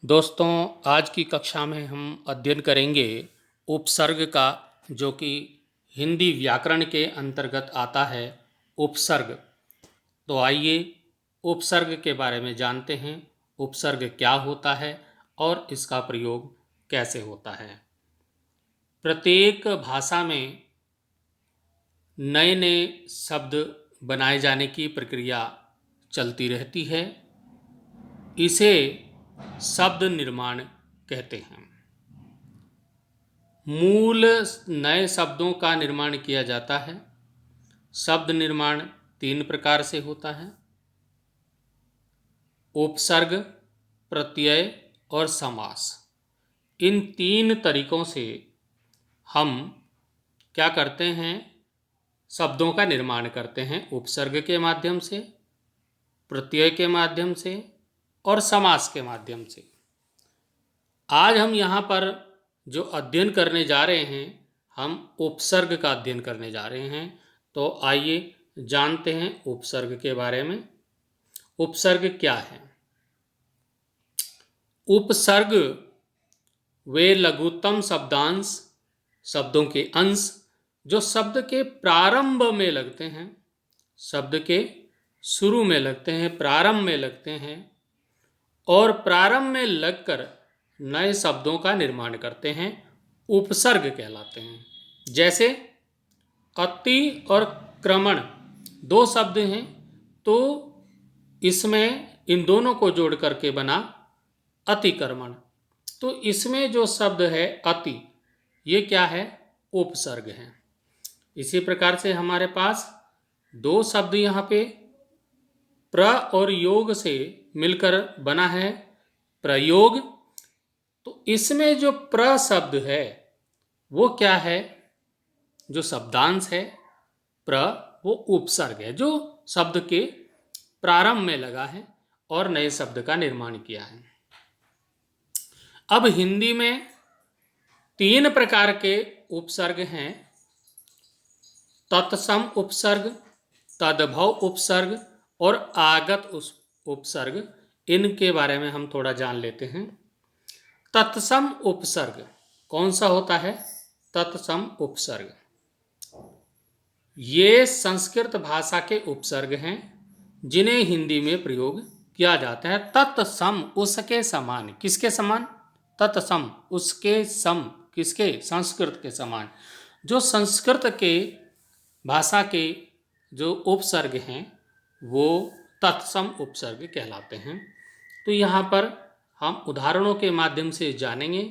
दोस्तों, आज की कक्षा में हम अध्ययन करेंगे उपसर्ग का, जो कि हिंदी व्याकरण के अंतर्गत आता है। उपसर्ग। तो आइए उपसर्ग के बारे में जानते हैं। उपसर्ग क्या होता है और इसका प्रयोग कैसे होता है। प्रत्येक भाषा में नए नए शब्द बनाए जाने की प्रक्रिया चलती रहती है। इसे शब्द निर्माण कहते हैं। मूल नए शब्दों का निर्माण किया जाता है। शब्द निर्माण तीन प्रकार से होता है: उपसर्ग, प्रत्यय और समास। इन तीन तरीकों से हम क्या करते हैं? शब्दों का निर्माण करते हैं। उपसर्ग के माध्यम से, प्रत्यय के माध्यम से और समास के माध्यम से। आज हम यहाँ पर जो अध्ययन करने जा रहे हैं, हम उपसर्ग का अध्ययन करने जा रहे हैं। तो आइए जानते हैं उपसर्ग के बारे में। उपसर्ग क्या है? उपसर्ग वे लघुत्तम शब्दांश, शब्दों के अंश जो शब्द के प्रारंभ में लगते हैं, शब्द के शुरू में लगते हैं, प्रारंभ में लगते हैं और प्रारंभ में लगकर नए शब्दों का निर्माण करते हैं, उपसर्ग कहलाते हैं। जैसे अति और क्रमण दो शब्द हैं, तो इसमें इन दोनों को जोड़ करके बना अतिक्रमण। तो इसमें जो शब्द है अति, ये क्या है? उपसर्ग है। इसी प्रकार से हमारे पास दो शब्द यहाँ पे प्र और योग से मिलकर बना है प्रयोग। तो इसमें जो प्र शब्द है वो क्या है? जो शब्दांश है प्र, वो उपसर्ग है जो शब्द के प्रारंभ में लगा है और नए शब्द का निर्माण किया है। अब हिंदी में तीन प्रकार के उपसर्ग हैं: तत्सम उपसर्ग, तद्भव उपसर्ग और आगत उपसर्ग। इनके बारे में हम थोड़ा जान लेते हैं। तत्सम उपसर्ग कौन सा होता है? तत्सम उपसर्ग ये संस्कृत भाषा के उपसर्ग हैं जिन्हें हिंदी में प्रयोग किया जाता है। तत्सम उसके समान। किसके समान? तत्सम उसके सम। किसके? संस्कृत के समान। जो संस्कृत के भाषा के जो उपसर्ग हैं वो तत्सम उपसर्ग कहलाते हैं। तो यहाँ पर हम उदाहरणों के माध्यम से जानेंगे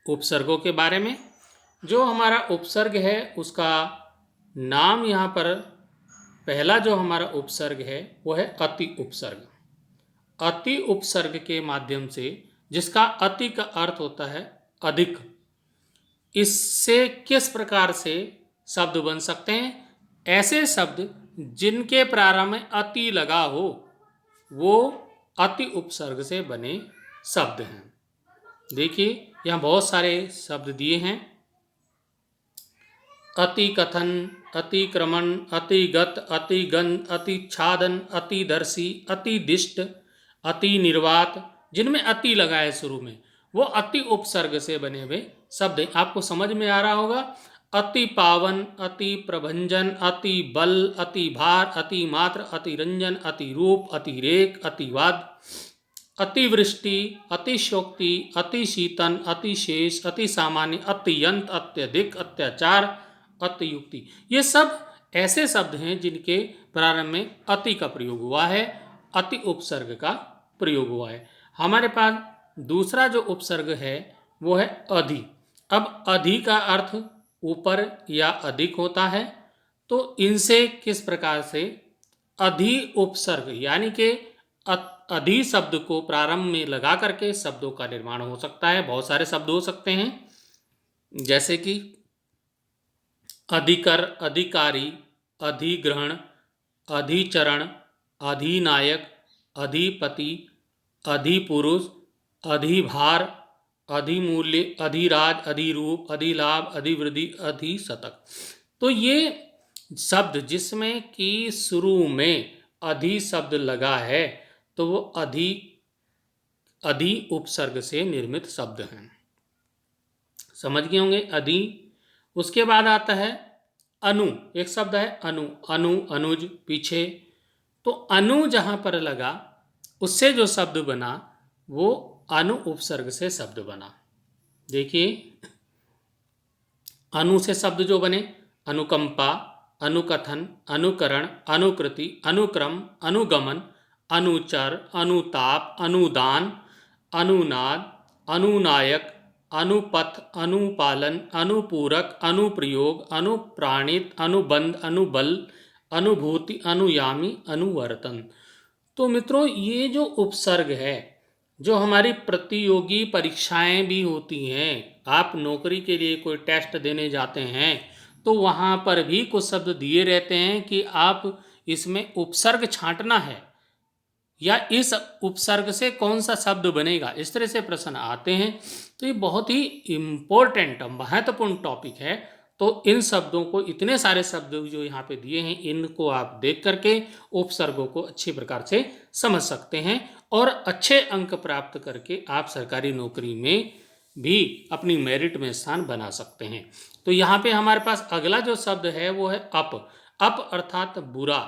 उपसर्गों के बारे में। जो हमारा उपसर्ग है उसका नाम यहाँ पर पहला जो हमारा उपसर्ग है वो है अति उपसर्ग। अति उपसर्ग के माध्यम से, जिसका अति का अर्थ होता है अधिक, इससे किस प्रकार से शब्द बन सकते हैं? ऐसे शब्द जिनके प्रारंभ में अति लगा हो वो अति उपसर्ग से बने शब्द हैं। देखिए यहाँ बहुत सारे शब्द दिए हैं: अति कथन, अतिक्रमण, अतिगत, अतिगंध, अतिच्छादन, अतिदर्शी, अतिदिष्ट, अति निर्वात। जिनमें अति लगा है शुरू में वो अति उपसर्ग से बने हुए शब्द हैं। आपको समझ में आ रहा होगा। अति पावन, अति प्रभंजन, अति बल, अति भार, अति मात्र, अति रंजन, अति रूप, अतिरेक, अतिवाद, अतिवृष्टि, अतिशोक्ति, अतिशीतन, अतिशेष, अति सामान्य, अत्यंत, अत्यधिक, अत्याचार, अतियुक्ति। ये सब ऐसे शब्द हैं जिनके प्रारंभ में अति का प्रयोग हुआ है, अति उपसर्ग का प्रयोग हुआ है। हमारे पास दूसरा जो उपसर्ग है वो है अधि। अब अधि का अर्थ ऊपर या अधिक होता है। तो इनसे किस प्रकार से अधि उपसर्ग यानी कि अधि शब्द को प्रारंभ में लगा करके शब्दों का निर्माण हो सकता है। बहुत सारे शब्द हो सकते हैं, जैसे कि अधिकर, अधिकारी, अधिग्रहण, अधिचरण, अधिनायक, अधिपति, अधिपुरुष, अधिभार, अधिमूल्य, अधिराज, अधिरूप, अधिलाभ, अधिवृद्धि, अधिशतक। तो ये शब्द जिसमें कि शुरू में अधि शब्द लगा है तो वो अधि उपसर्ग से निर्मित शब्द हैं। समझ गए होंगे अधि। उसके बाद आता है अनु। एक शब्द है अनु, अनु अनुज पीछे। तो अनु जहां पर लगा उससे जो शब्द बना वो अनु उपसर्ग से शब्द बना। देखिए अनु से शब्द जो बने अनुकंपा, अनुकथन, अनुकरण, अनुकृति, अनुक्रम, अनुगमन, अनुचर, अनुताप, अनुदान, अनुनाद, अनुनायक, अनुपथ, अनुपालन, अनुपूरक, अनुप्रयोग, अनुप्राणित, अनुबंध, अनुबल, अनुभूति, अनुयामी, अनुवर्तन। तो मित्रों ये जो उपसर्ग है, जो हमारी प्रतियोगी परीक्षाएं भी होती हैं, आप नौकरी के लिए कोई टेस्ट देने जाते हैं तो वहाँ पर भी कुछ शब्द दिए रहते हैं कि आप इसमें उपसर्ग छांटना है या इस उपसर्ग से कौन सा शब्द बनेगा, इस तरह से प्रश्न आते हैं। तो ये बहुत ही इम्पोर्टेंट महत्वपूर्ण टॉपिक है। तो इन शब्दों को, इतने सारे शब्द जो यहाँ पे दिए हैं, इनको आप देख करके उपसर्गों को अच्छी प्रकार से समझ सकते हैं और अच्छे अंक प्राप्त करके आप सरकारी नौकरी में भी अपनी मेरिट में स्थान बना सकते हैं। तो यहाँ पे हमारे पास अगला जो शब्द है वो है अप। अप अर्थात बुरा,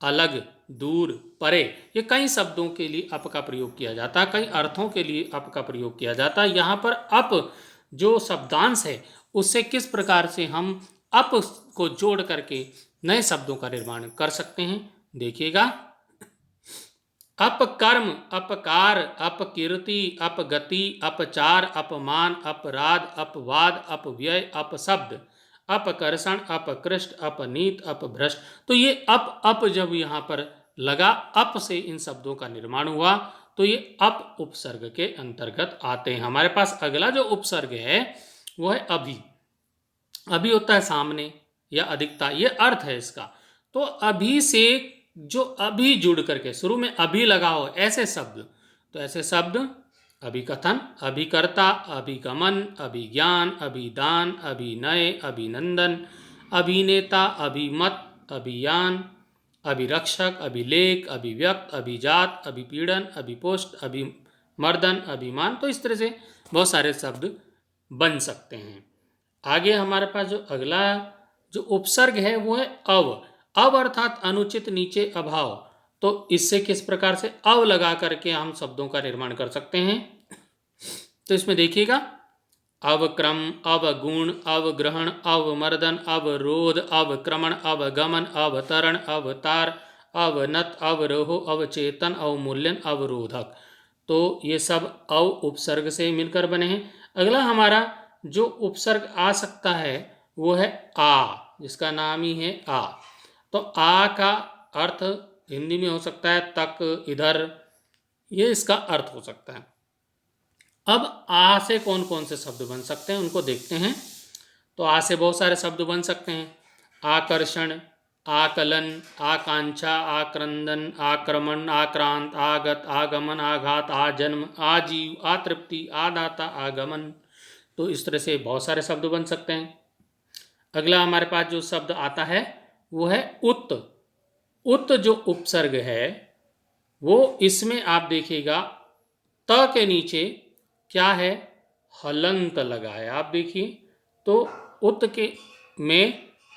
अलग, दूर, परे। ये कई शब्दों के लिए अप का प्रयोग किया जाता है, कई अर्थों के लिए अप का प्रयोग किया जाता है। यहाँ पर अप जो शब्दांश है उससे किस प्रकार से हम अप को जोड़ करके नए शब्दों का निर्माण कर सकते हैं, देखिएगा। अपकर्म, अपकार, अपकीर्ति, अपगति, अपचार, अपमान, अपराध, अपवाद, अपव्यय, अपशब्द, अपकर्षण, अपकृष्ट, अपनीत, अपभ्रष्ट। तो ये अप जब यहाँ पर लगा, अप से इन शब्दों का निर्माण हुआ, तो ये अप उपसर्ग के अंतर्गत आते हैं। हमारे पास अगला जो उपसर्ग है वो है अभी। अभी होता है सामने या अधिकता, ये अर्थ है इसका। तो अभी से जो अभी जुड़ करके शुरू में अभी लगा हो ऐसे शब्द, तो ऐसे शब्द अभिकथन, अभिकर्ता, अभिगमन, अभिज्ञान, अभिदान, अभिनय, अभिनंदन, अभिनेता, अभिमत, अभियान, अभिरक्षक, अभिलेख, अभिव्यक्त, अभिजात, अभिपीड़न, अभिपोष्ट, अभिमर्दन, अभिमान। तो इस तरह से बहुत सारे शब्द बन सकते हैं। आगे हमारे पास जो अगला जो उपसर्ग है वो है अव। अव अर्थात अनुचित, नीचे, अभाव। तो इससे किस प्रकार से अव लगा करके हम शब्दों का निर्माण कर सकते हैं, तो इसमें देखिएगा अवक्रम, अवगुण, अवग्रहण, अवमर्दन, अवरोध, अवक्रमण, अवगमन, अवतरण, अवतार, अवनत, अवरोह, अवचेतन, अवमूल्यन, अवरोधक। तो ये सब अव उपसर्ग से मिलकर बने हैं। अगला हमारा जो उपसर्ग आ सकता है वो है आ, जिसका नाम ही है आ। तो आ का अर्थ हिंदी में हो सकता है तक, इधर, ये इसका अर्थ हो सकता है। अब आ से कौन कौन से शब्द बन सकते हैं उनको देखते हैं। तो आ से बहुत सारे शब्द बन सकते हैं। आकर्षण, आकलन, आकांक्षा, आक्रंदन, आक्रमण, आक्रांत, आगत, आगमन, आघात, आजन्म, आजीव, आतृप्ति, आदाता, आगमन। तो इस तरह से बहुत सारे शब्द बन सकते हैं। अगला हमारे पास जो शब्द आता है वो है उत। उत जो उपसर्ग है वो, इसमें आप देखिएगा त के नीचे क्या है, हलंत लगा है। आप देखिए तो उत के में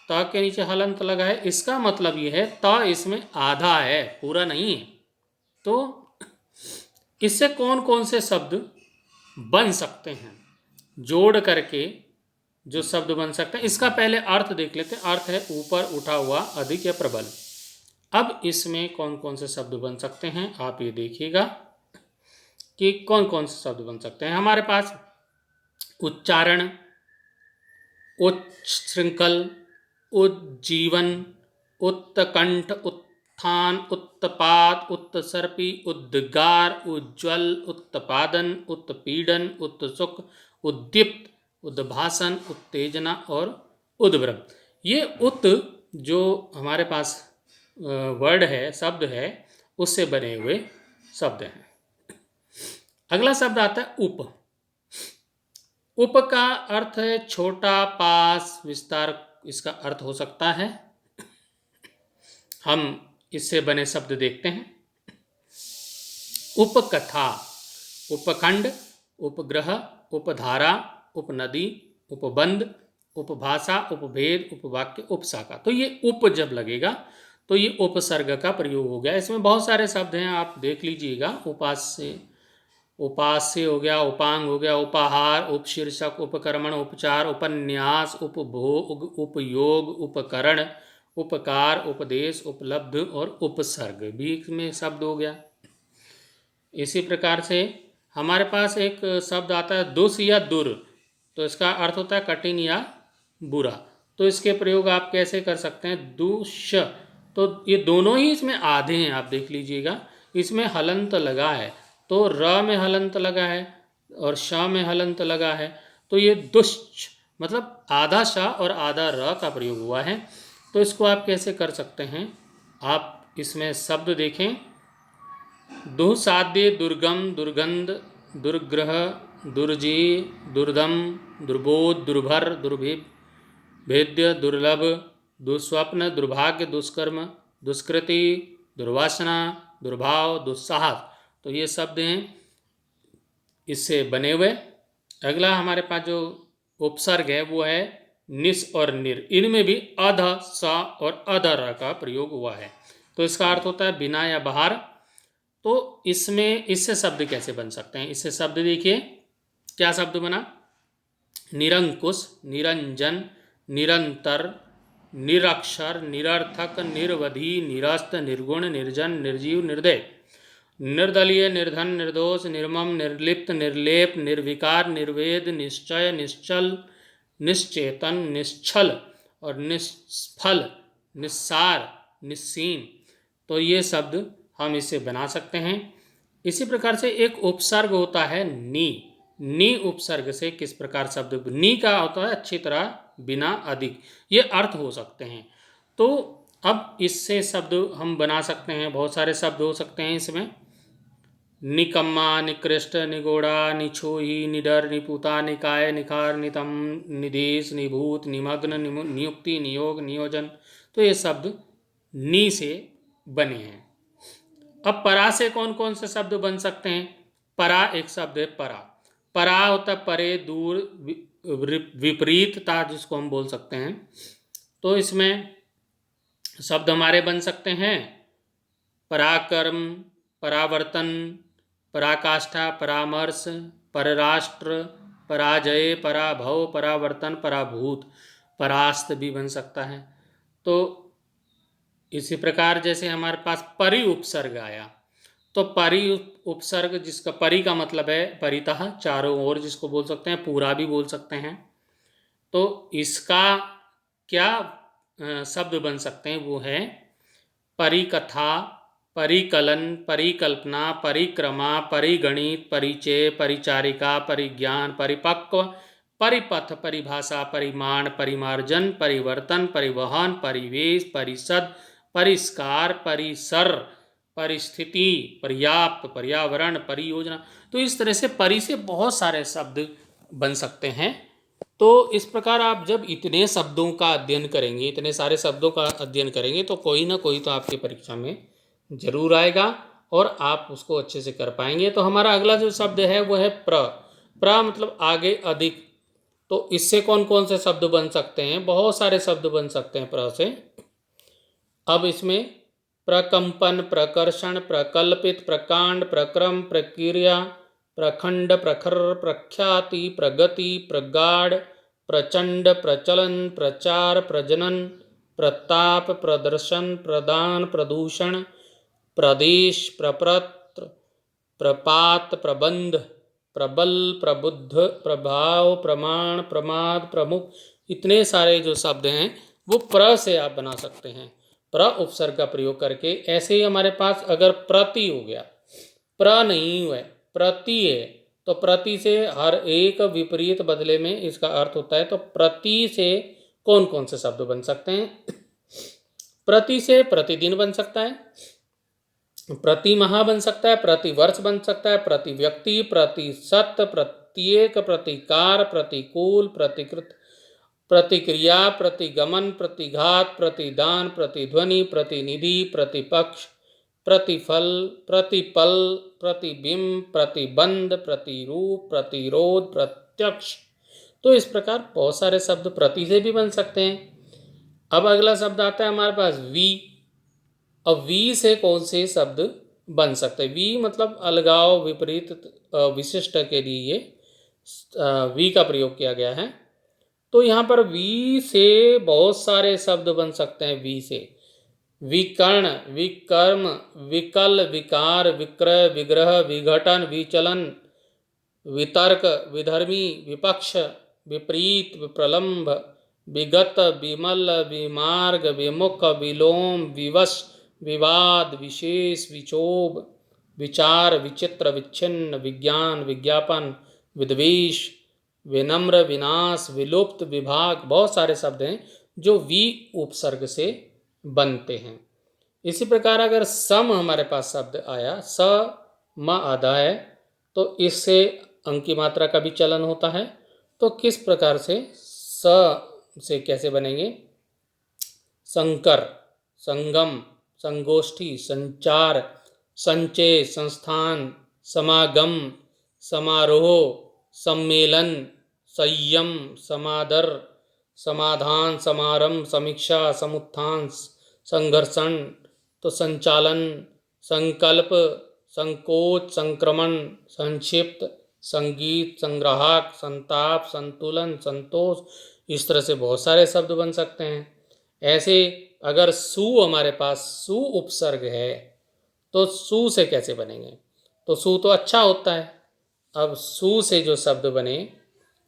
त के नीचे हलंत लगा है, इसका मतलब ये है त इसमें आधा है, पूरा नहीं है। तो इससे कौन कौन से शब्द बन सकते हैं, जोड़ करके जो शब्द बन सकते हैं, इसका पहले अर्थ देख लेते हैं। अर्थ है ऊपर, उठा हुआ, अधिक या प्रबल। अब इसमें कौन कौन से शब्द बन सकते हैं आप ये देखिएगा कि कौन कौन से शब्द बन सकते हैं। हमारे पास उच्चारण, उच्छृंखल, उज्जीवन, उत्कंठ, उत्थान, उत्पात, उत्सर्पी, उद्गार, उज्ज्वल, उत्पादन, उत्पीड़न, उत्सुक, उद्दीप्त, उद्भासन, उत्तेजना और उद्भ्रम। ये उत जो हमारे पास वर्ड है, शब्द है, उससे बने हुए शब्द हैं। अगला शब्द आता है उप। उप का अर्थ है छोटा, पास, विस्तार, इसका अर्थ हो सकता है। हम इससे बने शब्द देखते हैं। उपकथा, उपखंड, उपग्रह, उपधारा, उपनदी, उपबंध, उपभाषा, उपभेद, उपवाक्य, उपशाखा। तो ये उप जब लगेगा तो ये उपसर्ग का प्रयोग हो गया। इसमें बहुत सारे शब्द हैं, आप देख लीजिएगा। उपास्य, उपास्य हो गया, उपांग हो गया, उपाहार, उपशीर्षक, उपकर्मण, उपचार, उपन्यास, उपभोग, उपयोग, उपकरण, उपकार, उपदेश, उपलब्ध और उपसर्ग भी इसमें शब्द हो गया। इसी प्रकार से हमारे पास एक शब्द आता है दुस या दुर, तो इसका अर्थ होता है कठिन या बुरा। तो इसके प्रयोग आप कैसे कर सकते हैं? दुष्, तो ये दोनों ही इसमें आधे हैं, आप देख लीजिएगा। इसमें हलंत लगा है, तो र में हलंत लगा है और श में हलंत लगा है, तो ये दुष्च मतलब आधा श और आधा र का प्रयोग हुआ है। तो इसको आप कैसे कर सकते हैं? आप इसमें शब्द देखें। दुःसाध्य, दुर्गम, दुर्गंध, दुर्ग्रह, दुर्जी, दुर्दम, दुर्बोध, दुर्भर, दुर्भेद्य, दुर्लभ, दुस्वप्न, दुर्भाग्य, दुष्कर्म, दुष्कृति, दुर्वासना, दुर्भाव, दुस्साहस। तो ये शब्द हैं इससे बने हुए। अगला हमारे पास जो उपसर्ग है वो है निस और निर। इनमें भी अध, स और अधर का प्रयोग हुआ है। तो इसका अर्थ होता है बिना या बाहर। तो इसमें इससे शब्द कैसे बन सकते हैं? इससे शब्द देखिए क्या शब्द बना। निरंकुश, निरंजन, निरंतर, निरक्षर, निरर्थक, निरवधि, निरस्त, निर्गुण, निर्जन, निर्जीव, निर्दय, निर्दलीय, निर्धन, निर्दोष, निर्मम, निर्लिप्त, निर्लेप, निर्विकार, निर्वेद, निश्चय, निश्चल, निश्चेतन, निश्छल और निष्फल, निस्सार, निस्सीम। तो ये शब्द हम इसे बना सकते हैं। इसी प्रकार से एक उपसर्ग होता है नी। नी उपसर्ग से किस प्रकार शब्द, नी का होता है अच्छी तरह, बिना, अधिक, ये अर्थ हो सकते हैं। तो अब इससे शब्द हम बना सकते हैं, बहुत सारे शब्द हो सकते हैं इसमें। निकम्मा, निकृष्ट, निगोड़ा, निछोही, निडर, निपुता, निकाय, निखार, नितम, निदेश, निभूत, निमग्न, नियुक्ति, नियोग, नियोजन। तो ये शब्द नी से बने हैं। अब परा से कौन कौन से शब्द बन सकते हैं? परा एक शब्द है, परा। परा होता है परे, दूर, विपरीतता, जिसको हम बोल सकते हैं। तो इसमें शब्द हमारे बन सकते हैं पराक्रम, परावर्तन, पराकाष्ठा, परामर्श, परराष्ट्र, पराजय, पराभव, परावर्तन, पराभूत, परास्त भी बन सकता है। तो इसी प्रकार जैसे हमारे पास परि उपसर्ग आया, तो परि उपसर्ग जिसका परि का मतलब है परितः, चारों ओर, जिसको बोल सकते हैं, पूरा भी बोल सकते हैं। तो इसका क्या शब्द बन सकते हैं? वो है परिकथा, परिकलन, परिकल्पना, परिक्रमा, परिगणित, परिचय, परिचारिका, परिज्ञान, परिपक्व, परिपथ, परिभाषा, परिमाण, परिमार्जन, परिवर्तन, परिवहन, परिवेश, परिषद, परिष्कार, परिसर, परिस्थिति, पर्याप्त, पर्यावरण, परियोजना। तो इस तरह से परि से बहुत सारे शब्द बन सकते हैं। तो इस प्रकार आप जब इतने शब्दों का अध्ययन करेंगे, इतने सारे शब्दों का अध्ययन करेंगे, तो कोई ना कोई तो आपकी परीक्षा में जरूर आएगा और आप उसको अच्छे से कर पाएंगे। तो हमारा अगला जो शब्द है वो है प्र। प्र मतलब आगे, अधिक। तो इससे कौन कौन से शब्द बन सकते हैं? बहुत सारे शब्द बन सकते हैं प्र से। अब इसमें प्रकंपन, प्रकर्षण, प्रकल्पित, प्रकांड, प्रक्रम, प्रक्रिया, प्रखंड, प्रखर, प्रख्याति, प्रगति, प्रगाढ़, प्रचंड, प्रचलन, प्रचार, प्रजनन, प्रताप, प्रदर्शन, प्रदान, प्रदूषण, प्रदेश, प्रपत्र, प्रपात, प्रबंध, प्रबल, प्रबुद्ध, प्रभाव, प्रमाण, प्रमाद, प्रमुख। इतने सारे जो शब्द हैं वो प्र से आप बना सकते हैं, प्र उपसर्ग का प्रयोग करके। ऐसे ही हमारे पास अगर प्रति हो गया, प्र नहीं हुआ, प्रति है, तो प्रति से हर एक विपरीत बदले में इसका अर्थ होता है। तो प्रति से कौन कौन से शब्द बन सकते हैं? प्रति से प्रतिदिन बन सकता है, प्रति माह बन सकता है, प्रति वर्ष बन सकता है, प्रति व्यक्ति, प्रतिशत, प्रत्येक, प्रतिकार, प्रतिकूल, प्रतिकृत, प्रतिक्रिया, प्रतिगमन, प्रतिघात, प्रतिदान, प्रतिध्वनि, प्रतिनिधि, प्रतिपक्ष, प्रतिफल, प्रतिपल, प्रतिबिंब, प्रतिबंध, प्रतिरूप, प्रतिरोध, प्रत्यक्ष। तो इस प्रकार बहुत सारे शब्द प्रति से भी बन सकते हैं। अब अगला शब्द आता है हमारे पास वी। अब वी से कौन से शब्द बन सकते हैं? वी मतलब अलगाव, विपरीत, विशिष्ट के लिए वी का प्रयोग किया गया है। तो यहाँ पर वी से बहुत सारे शब्द बन सकते हैं। वी से विकर्ण, विकर्म, विकल, विकार, विक्रय, विग्रह, विघटन, विचलन, वितर्क, विधर्मी, विपक्ष, विपरीत, विप्रलंब, विगत, विमल, विमार्ग, विमुख, विलोम, विवश, विवाद, विशेष, विक्षोभ, विचार, विचित्र, विच्छिन्न, विज्ञान, विज्ञापन, विद्वेष, विनम्र, विनाश, विलुप्त, विभाग। बहुत सारे शब्द हैं जो वी उपसर्ग से बनते हैं। इसी प्रकार अगर सम हमारे पास शब्द आया, स म आधा है, तो इससे अंक की मात्रा का भी चलन होता है। तो किस प्रकार से स से कैसे बनेंगे? संकर, संगम, संगोष्ठी, संचार, संचय, संस्थान, समागम, समारोह, सम्मेलन, संयम, समादर, समाधान, समारंभ, समीक्षा, समुत्थान, संघर्षण, तो संचालन, संकल्प, संकोच, संक्रमण, संक्षिप्त, संगीत, संग्राहक, संताप, संतुलन, संतोष। इस तरह से बहुत सारे शब्द बन सकते हैं। ऐसे अगर सु हमारे पास सु उपसर्ग है तो सु से कैसे बनेंगे? तो सु तो अच्छा होता है। अब सु से जो शब्द बने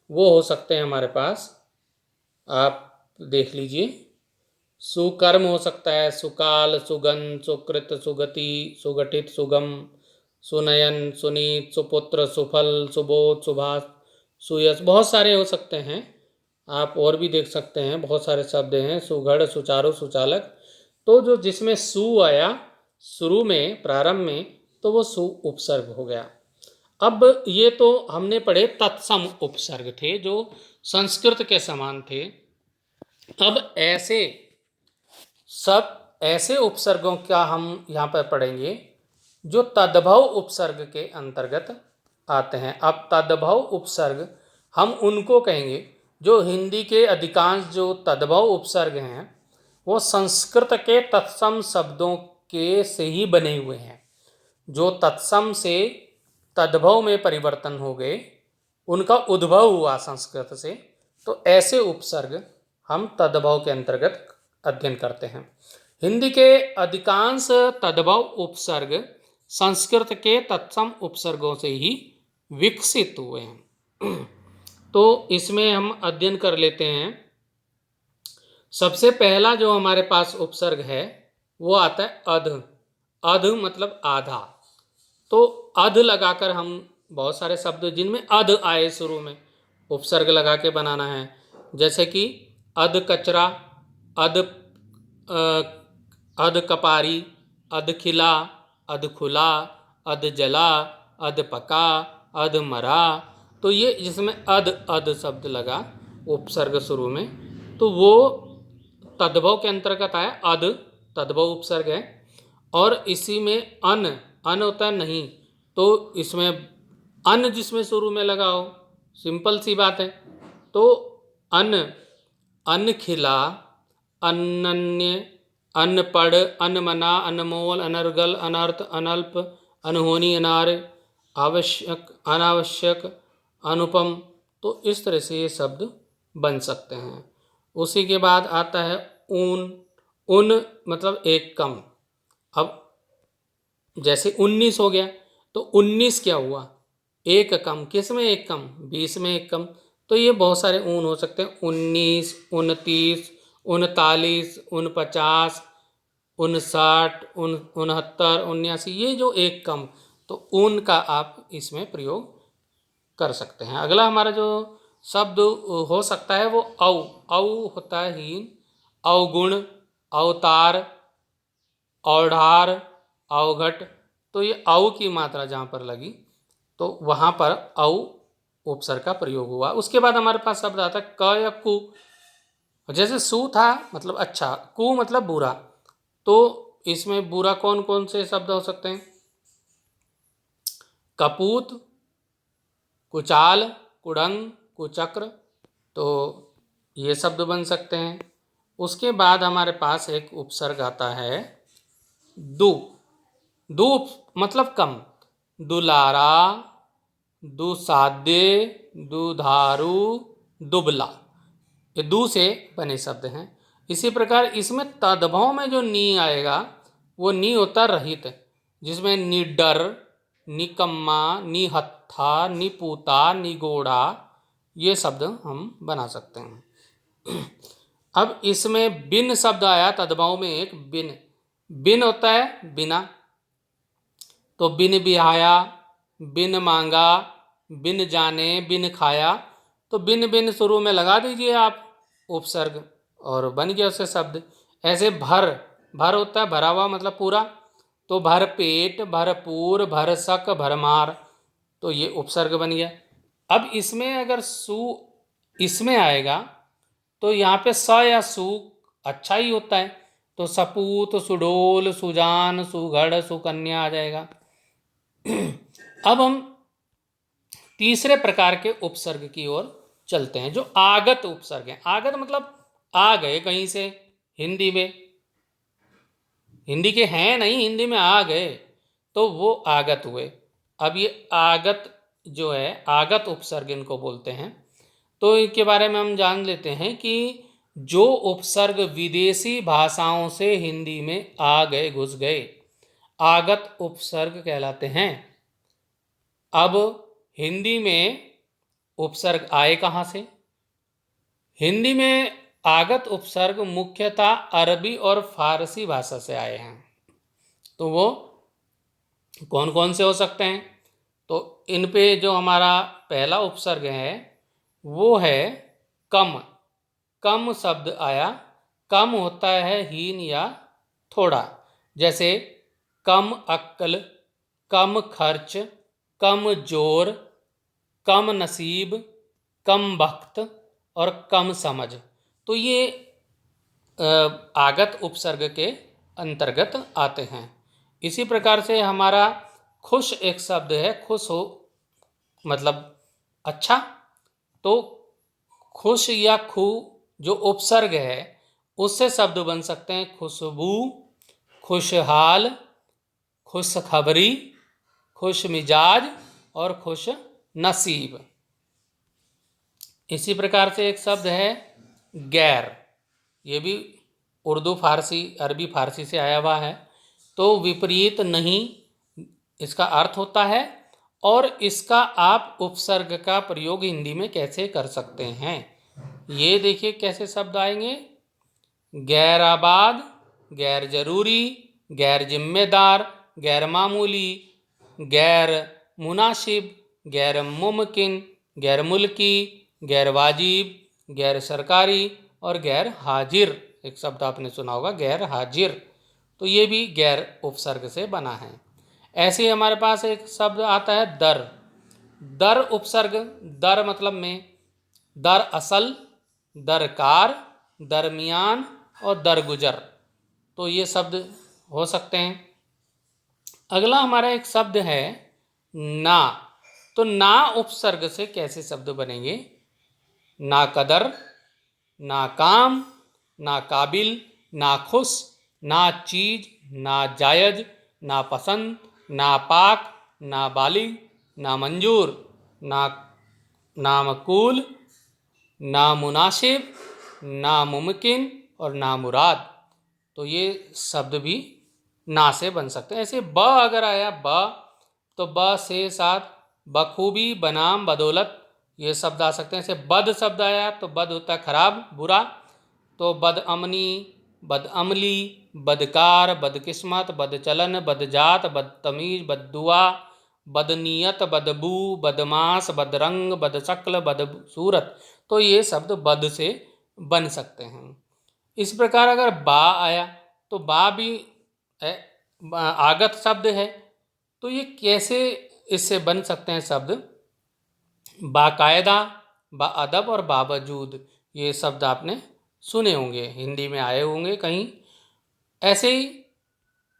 वो हो सकते हैं हमारे पास, आप देख लीजिए। सुकर्म हो सकता है, सुकाल, सुगंध, सुकृत, सुगति, सुगठित, सुगम, सुनयन, सुनीत, सुपुत्र, सुफल, सुबोध, सुभाष, सुयश। बहुत सारे हो सकते हैं। आप और भी देख सकते हैं, बहुत सारे शब्द हैं। सुघड़, सुचारू, सुचालक। तो जो जिसमें सु आया शुरू में, प्रारंभ में, तो वो सु उपसर्ग हो गया। अब ये तो हमने पढ़े तत्सम उपसर्ग थे जो संस्कृत के समान थे। अब ऐसे उपसर्गों का हम यहाँ पर पढ़ेंगे जो तद्भव उपसर्ग के अंतर्गत आते हैं। अब तद्भव उपसर्ग हम उनको कहेंगे जो हिंदी के अधिकांश जो तद्भव उपसर्ग हैं वो संस्कृत के तत्सम शब्दों के से ही बने हुए हैं। जो तत्सम से तद्भव में परिवर्तन हो गए, उनका उद्भव हुआ संस्कृत से। तो ऐसे उपसर्ग हम तद्भव के अंतर्गत अध्ययन करते हैं। हिंदी के अधिकांश तद्भव उपसर्ग संस्कृत के तत्सम उपसर्गों से ही विकसित हुए हैं। तो इसमें हम अध्ययन कर लेते हैं। सबसे पहला जो हमारे पास उपसर्ग है वो आता है अध। अध मतलब आधा। तो अध लगाकर हम बहुत सारे शब्द जिनमें अध आए शुरू में उपसर्ग लगा के बनाना है। जैसे कि अध कचरा, अध अध कपारी, अध खिला, अध खुला, अध जला, अध पका, अध मरा। तो ये जिसमें अध अध शब्द लगा उपसर्ग शुरू में, तो वो तद्भव के अंतर्गत आया। अध तद्भव उपसर्ग है। और इसी में अन, अन होता है नहीं, तो इसमें अन जिसमें शुरू में लगा हो, सिंपल सी बात है। तो अन, अन खिला, अनन्य, अनपढ़, अनमना, अनमोल, अनर्गल, अनर्थ, अनल्प, अनहोनी, अनार्य, आवश्यक, अनावश्यक, अनुपम। तो इस तरह से ये शब्द बन सकते हैं। उसी के बाद आता है ऊन। उन मतलब एक कम। अब जैसे 19 हो गया तो 19 क्या हुआ? एक कम। किस में एक कम? 20 में एक कम। तो ये बहुत सारे ऊन हो सकते हैं। 19, 29, 39, 49, 59, 69, 79, ये जो एक कम, तो ऊन का आप इसमें प्रयोग कर सकते हैं। अगला हमारा जो शब्द हो सकता है वो औ। औ होता है हीन, अवगुण, अवतार, औढ़ार, अवघट। तो ये औ की मात्रा जहाँ पर लगी तो वहाँ पर औ उपसर्ग का प्रयोग हुआ। उसके बाद हमारे पास शब्द आता है क या कु। जैसे सु था मतलब अच्छा, कु मतलब बुरा। तो इसमें बुरा कौन कौन से शब्द हो सकते हैं? कपूत, कुचाल, कुड़ंग, कुचक्र, तो ये शब्द बन सकते हैं। उसके बाद हमारे पास एक उपसर्ग आता है दु। दु मतलब कम। दुलारा, दुसाध्य, दुधारू, दुबला, ये दू से बने शब्द हैं। इसी प्रकार इसमें तद्भव में जो नी आएगा वो नी होता रहित, जिसमें निडर, निकम्मा, निहत्था, निपूता, निगोड़ा, ये शब्द हम बना सकते हैं। अब इसमें बिन शब्द आया तद्भव में, एक बिन। बिन होता है बिना, तो बिन बिहाया, बिन मांगा, बिन जाने, बिन खाया, तो बिन बिन शुरू में लगा दीजिए आप उपसर्ग और बन गया उससे शब्द। ऐसे भर, भर होता है भरा हुआ मतलब पूरा, तो भर पेट, भरपूर, भरसक, भरमार, तो ये उपसर्ग बन गया। अब इसमें अगर सु इसमें आएगा तो यहाँ पे स या सु अच्छा ही होता है, तो सपूत, सुडोल, सुजान, सुघड़, सुकन्या आ जाएगा। अब हम तीसरे प्रकार के उपसर्ग की ओर चलते हैं, जो आगत उपसर्ग हैं। आगत मतलब आ गए कहीं से, हिंदी में, हिंदी के हैं नहीं, हिंदी में आ गए, तो वो आगत हुए। अब ये आगत जो है, आगत उपसर्ग इनको बोलते हैं। तो इनके बारे में हम जान लेते हैं कि जो उपसर्ग विदेशी भाषाओं से हिंदी में आ गए, घुस गए, आगत उपसर्ग कहलाते हैं। अब हिंदी में उपसर्ग आए कहाँ से? हिंदी में आगत उपसर्ग मुख्यतः अरबी और फारसी भाषा से आए हैं। तो वो कौन कौन से हो सकते हैं? तो इन पे जो हमारा पहला उपसर्ग है वो है कम। कम शब्द आया। कम होता है हीन या थोड़ा, जैसे कम अक्ल, कम खर्च, कम जोर, कम नसीब, कम वक्त और कम समझ, तो ये आगत उपसर्ग के अंतर्गत आते हैं। इसी प्रकार से हमारा खुश एक शब्द है, खुश हो मतलब अच्छा, तो खुश या खु जो उपसर्ग है उससे शब्द बन सकते हैं खुशबू, खुशहाल, खुशखबरी, खुश मिजाज और खुश नसीब। इसी प्रकार से एक शब्द है गैर, ये भी उर्दू फारसी अरबी फारसी से आया हुआ है। तो विपरीत नहीं इसका अर्थ होता है, और इसका आप उपसर्ग का प्रयोग हिंदी में कैसे कर सकते हैं, ये देखिए कैसे शब्द आएंगे। गैर आबाद, गैर जरूरी, गैर जिम्मेदार, गैर मामूली, गैर मुनासिब, गैर मुमकिन, गैर मुल्की, गैर वाजिब, गैर सरकारी और गैर हाजिर। एक शब्द आपने सुना होगा गैर हाजिर, तो ये भी गैर उपसर्ग से बना है। ऐसे ही हमारे पास एक शब्द आता है दर। दर उपसर्ग, दर मतलब में, दर असल, दरकार, दरमियान और दरगुजर, तो ये शब्द हो सकते हैं। अगला हमारा एक शब्द है ना। तो ना उपसर्ग से कैसे शब्द बनेंगे? ना कदर, ना काम, ना काबिल, ना खुश, ना चीज, ना जायज, ना पसंद, ना पाक, ना बालिग, ना मंजूर, ना नामकूल, ना मुनासिब, ना मुमकिन और ना मुराद, तो ये शब्द भी ना से बन सकते हैं। ऐसे ब अगर आया ब, तो ब से साथ बखूबी, बनाम, बदौलत, ये शब्द आ सकते हैं। ऐसे बद शब्द आया तो बद होता है खराब, बुरा, तो बदअमनी, बदअमली, बदकार, बदकिस्मत, बदचलन, बदजात, बदतमीज, बददुआ, बदनीयत, बदबू, बदमाश, बदरंग, बदशक्ल, बदसूरत, तो ये शब्द बद से बन सकते हैं। इस प्रकार अगर बा आया तो बा भी आगत शब्द है, तो ये कैसे इससे बन सकते हैं शब्द? बाकायदा, बाअदब और बावजूद, ये शब्द आपने सुने होंगे, हिंदी में आए होंगे कहीं। ऐसे ही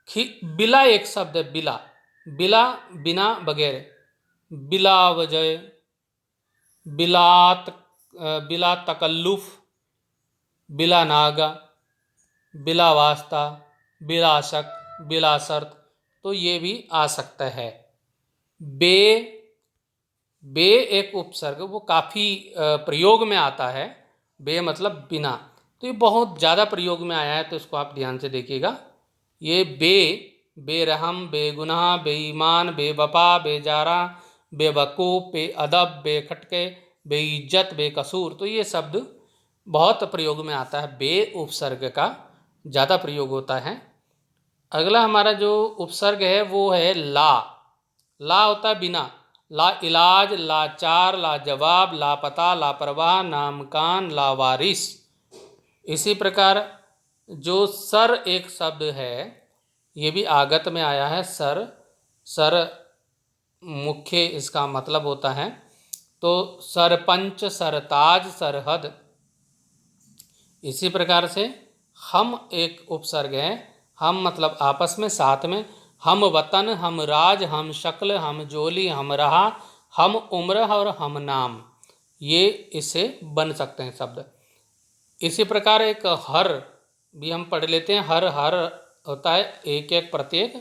बिला एक शब्द है, बिला, बिला बिना बगैर, बिला वजह, बिला बिला तकल्लुफ, बिला नागा, बिला वास्ता, बिला शक, बिला शर्त, तो ये भी आ सकता है। बे, बे एक उपसर्ग, वो काफ़ी प्रयोग में आता है। बे मतलब बिना, तो ये बहुत ज़्यादा प्रयोग में आया है, तो इसको आप ध्यान से देखिएगा। ये बे, बेरहम, बेगुनाह, बेईमान, बेवफा, बेजारा, बेवकूफ़, बेअदब, बेखटके, बेइज्जत, बेकसूर, तो ये शब्द बहुत प्रयोग में आता है। बे उपसर्ग का ज़्यादा प्रयोग होता है। अगला हमारा जो उपसर्ग है वो है ला। ला होता है बिना, ला इलाज, लाचार, लाजवाब, लापता, लापरवाह, नामकान, लावारिस। इसी प्रकार जो सर एक शब्द है, ये भी आगत में आया है। सर, सर मुख्य इसका मतलब होता है, तो सरपंच, सरताज, सरहद। इसी प्रकार से हम एक उपसर्ग है। हम मतलब आपस में, साथ में। हम वतन, हम राज, हम शक्ल, हम जोली, हम रहा, हम उम्र और हम नाम, ये इससे बन सकते हैं शब्द। इसी प्रकार एक हर भी हम पढ़ लेते हैं। हर, हर होता है एक एक प्रत्येक,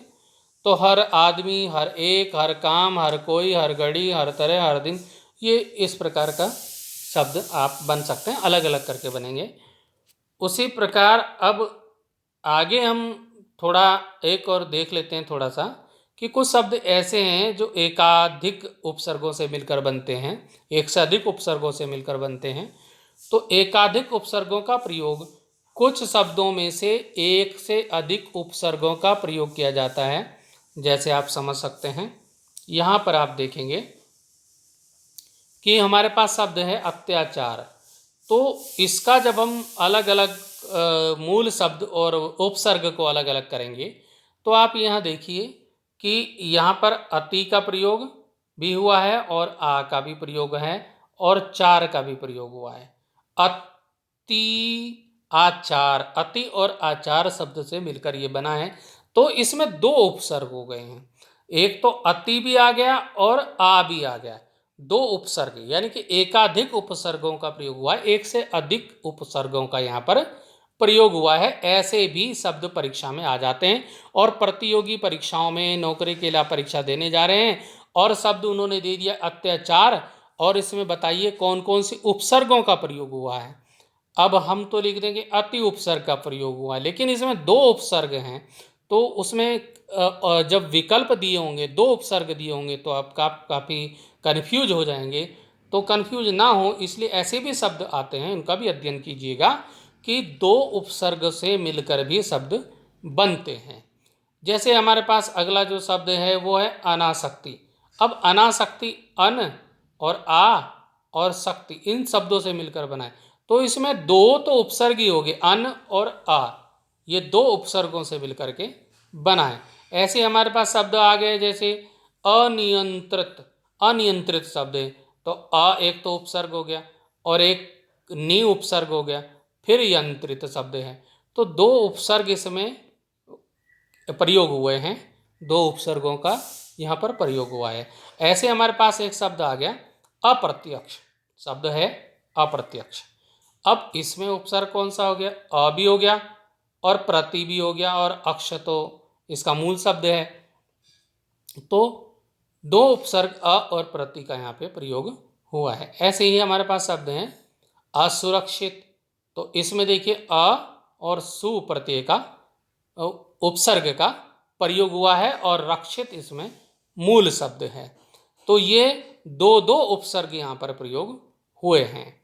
तो हर आदमी, हर एक, हर काम, हर कोई, हर घड़ी, हर तरह, हर दिन, ये इस प्रकार का शब्द आप बन सकते हैं, अलग अलग करके बनेंगे। उसी प्रकार अब आगे हम थोड़ा एक और देख लेते हैं थोड़ा सा, कि कुछ शब्द ऐसे हैं जो एकाधिक उपसर्गों से मिलकर बनते हैं, एक से अधिक उपसर्गों से मिलकर बनते हैं। तो एकाधिक उपसर्गों का प्रयोग, कुछ शब्दों में से एक से अधिक उपसर्गों का प्रयोग किया जाता है। जैसे आप समझ सकते हैं, यहाँ पर आप देखेंगे कि हमारे पास शब्द है अत्याचार। तो इसका जब हम अलग अलग मूल शब्द और उपसर्ग को अलग अलग करेंगे, तो आप यहाँ देखिए कि यहाँ पर अति का प्रयोग भी हुआ है और आ का भी प्रयोग है और चार का भी प्रयोग हुआ है। अति आचार, अति और आचार शब्द से मिलकर ये बना है। तो इसमें दो उपसर्ग हो गए हैं, एक तो अति भी आ गया और आ भी आ गया, दो उपसर्ग, यानी कि एकाधिक उपसर्गों का प्रयोग हुआ है, एक से अधिक उपसर्गों का यहाँ पर प्रयोग हुआ है। ऐसे भी शब्द परीक्षा में आ जाते हैं, और प्रतियोगी परीक्षाओं में, नौकरी के लिए परीक्षा देने जा रहे हैं और शब्द उन्होंने दे दिया अत्याचार, और इसमें बताइए कौन कौन से उपसर्गों का प्रयोग हुआ है। अब हम तो लिख देंगे अति उपसर्ग का प्रयोग हुआ है, लेकिन इसमें दो उपसर्ग हैं, तो उसमें जब विकल्प दिए होंगे, दो उपसर्ग दिए होंगे, तो आप काफ़ी कन्फ्यूज हो जाएंगे। तो कन्फ्यूज ना हो इसलिए ऐसे भी शब्द आते हैं, उनका भी अध्ययन कीजिएगा कि दो उपसर्ग से मिलकर भी शब्द बनते हैं। जैसे हमारे पास अगला जो शब्द है वो है अनासक्ति। अब अनासक्ति, अन और आ और शक्ति, इन शब्दों से मिलकर बना है, तो इसमें दो तो उपसर्ग ही हो गए, अन और आ, ये दो उपसर्गों से मिलकर के बना है। ऐसे हमारे पास शब्द आ गए जैसे अनियंत्रित, अनियंत्रित शब्द है, तो अ एक तो उपसर्ग हो गया और एक नी उपसर्ग हो गया, फिर यंत्रित शब्द है, तो दो उपसर्ग इसमें प्रयोग हुए हैं, दो उपसर्गों का यहाँ पर प्रयोग हुआ है। ऐसे हमारे पास एक शब्द आ गया अप्रत्यक्ष, शब्द है अप्रत्यक्ष। अब इसमें उपसर्ग कौन सा हो गया, अ भी हो गया और प्रति भी हो गया, और अक्ष तो इसका मूल शब्द है, तो दो उपसर्ग अ और प्रति का यहाँ पे प्रयोग हुआ है। ऐसे ही हमारे पास शब्द हैं असुरक्षित, तो इसमें देखिए अ और सु प्रत्यय का उपसर्ग का प्रयोग हुआ है और रक्षित इसमें मूल शब्द है, तो ये दो दो उपसर्ग यहाँ पर प्रयोग हुए हैं।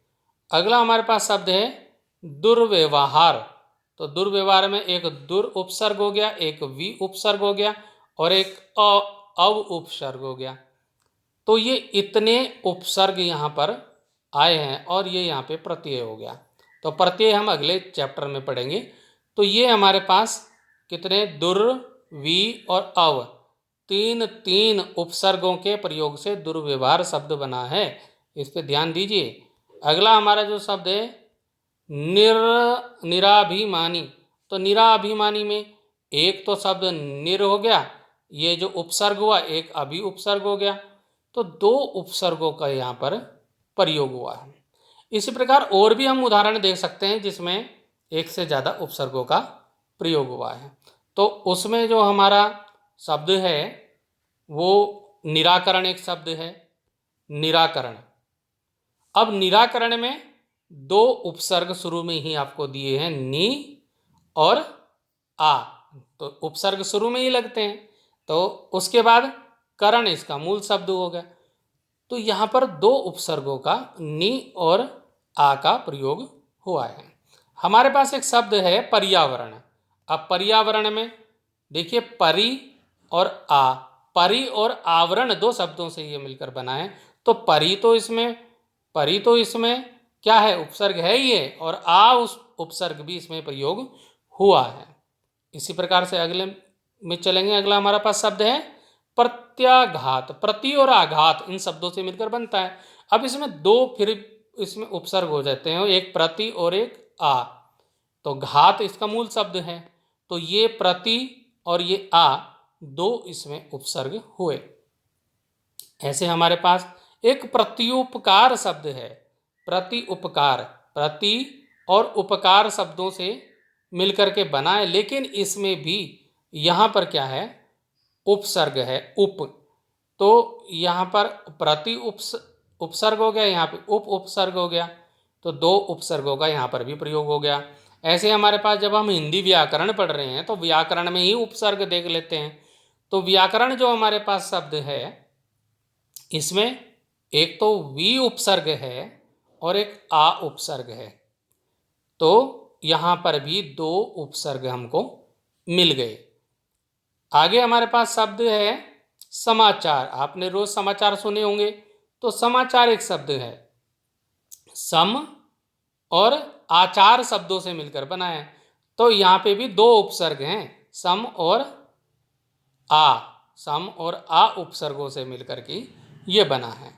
अगला हमारे पास शब्द है दुर्व्यवहार, तो दुर्व्यवहार में एक दुर उपसर्ग हो गया, एक वी उपसर्ग हो गया और एक अव उपसर्ग हो गया, तो ये इतने उपसर्ग यहाँ पर आए हैं और ये यहाँ पे प्रत्यय हो गया। तो प्रत्यय हम अगले चैप्टर में पढ़ेंगे। तो ये हमारे पास कितने, दुर, वी और अव, तीन तीन उपसर्गों के प्रयोग से दुर्व्यवहार शब्द बना है, इस पे ध्यान दीजिए। अगला हमारा जो शब्द है निराभिमानी, तो निराभिमानी में एक तो शब्द निर हो गया, ये जो उपसर्ग हुआ एक अभी उपसर्ग हो गया, तो दो उपसर्गों का यहाँ पर प्रयोग हुआ है। इसी प्रकार और भी हम उदाहरण देख सकते हैं जिसमें एक से ज़्यादा उपसर्गों का प्रयोग हुआ है। तो उसमें जो हमारा शब्द है वो निराकरण एक शब्द है, निराकरण। अब निराकरण में दो उपसर्ग शुरू में ही आपको दिए हैं, नी और आ, तो उपसर्ग शुरू में ही लगते हैं, तो उसके बाद करण इसका मूल शब्द हो गया। तो यहाँ पर दो उपसर्गों का नी और आ का प्रयोग हुआ है। हमारे पास एक शब्द है पर्यावरण। अब पर्यावरण में देखिए परि और आ, परि और आवरण दो शब्दों से ये मिलकर बना है। तो परि तो इसमें क्या है, उपसर्ग है ये, और आ उस उपसर्ग भी इसमें प्रयोग हुआ है। इसी प्रकार से अगले में चलेंगे। अगला हमारा पास शब्द है प्रत्याघात। प्रति और आघात इन शब्दों से मिलकर बनता है। अब इसमें दो फिर इसमें उपसर्ग हो जाते हैं, एक प्रति और एक आ। तो घात इसका मूल शब्द है, तो ये प्रति और ये आ दो इसमें उपसर्ग हुए। ऐसे हमारे पास एक प्रत्युपकार शब्द है। प्रति उपकार, प्रति और उपकार शब्दों से मिलकर के बना है, लेकिन इसमें भी यहाँ पर क्या है, उपसर्ग है, उप। तो यहाँ पर प्रति उपसर्ग हो गया, यहाँ पे उप उपसर्ग हो गया, तो दो उपसर्गों का यहाँ पर भी प्रयोग हो गया। ऐसे हमारे पास जब हम हिंदी व्याकरण पढ़ रहे हैं तो व्याकरण में ही उपसर्ग देख लेते हैं। तो व्याकरण जो हमारे पास शब्द है इसमें एक तो वी उपसर्ग है और एक आ उपसर्ग है, तो यहाँ पर भी दो उपसर्ग हमको मिल गए। आगे हमारे पास शब्द है समाचार। आपने रोज समाचार सुने होंगे, तो समाचार एक शब्द है, सम और आचार शब्दों से मिलकर बना है। तो यहाँ पे भी दो उपसर्ग हैं, सम और आ, सम और आ उपसर्गों से मिलकर के ये बना है।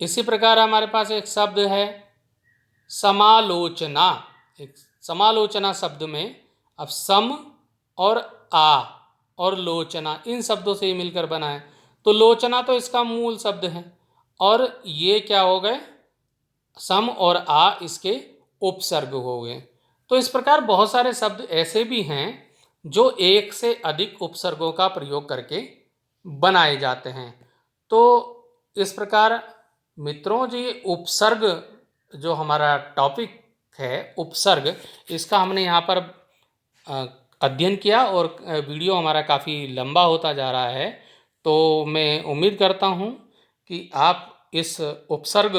इसी प्रकार हमारे पास एक शब्द है समालोचना। एक समालोचना शब्द में अब सम और आ और लोचना इन शब्दों से ही मिलकर बना है। तो लोचना तो इसका मूल शब्द है, और ये क्या हो गए, सम और आ इसके उपसर्ग हो गए। तो इस प्रकार बहुत सारे शब्द ऐसे भी हैं जो एक से अधिक उपसर्गों का प्रयोग करके बनाए जाते हैं। तो इस प्रकार मित्रों जी उपसर्ग जो हमारा टॉपिक है उपसर्ग, इसका हमने यहाँ पर अध्ययन किया, और वीडियो हमारा काफ़ी लंबा होता जा रहा है। तो मैं उम्मीद करता हूँ कि आप इस उपसर्ग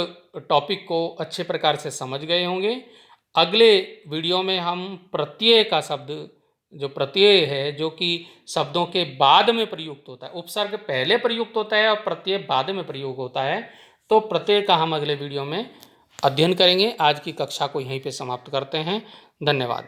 टॉपिक को अच्छे प्रकार से समझ गए होंगे। अगले वीडियो में हम प्रत्यय का शब्द, जो प्रत्यय है जो कि शब्दों के बाद में प्रयुक्त होता है, उपसर्ग पहले प्रयुक्त होता है और प्रत्यय बाद में प्रयोग होता है, तो प्रत्यय का हम अगले वीडियो में अध्ययन करेंगे। आज की कक्षा को यहीं पे समाप्त करते हैं। धन्यवाद।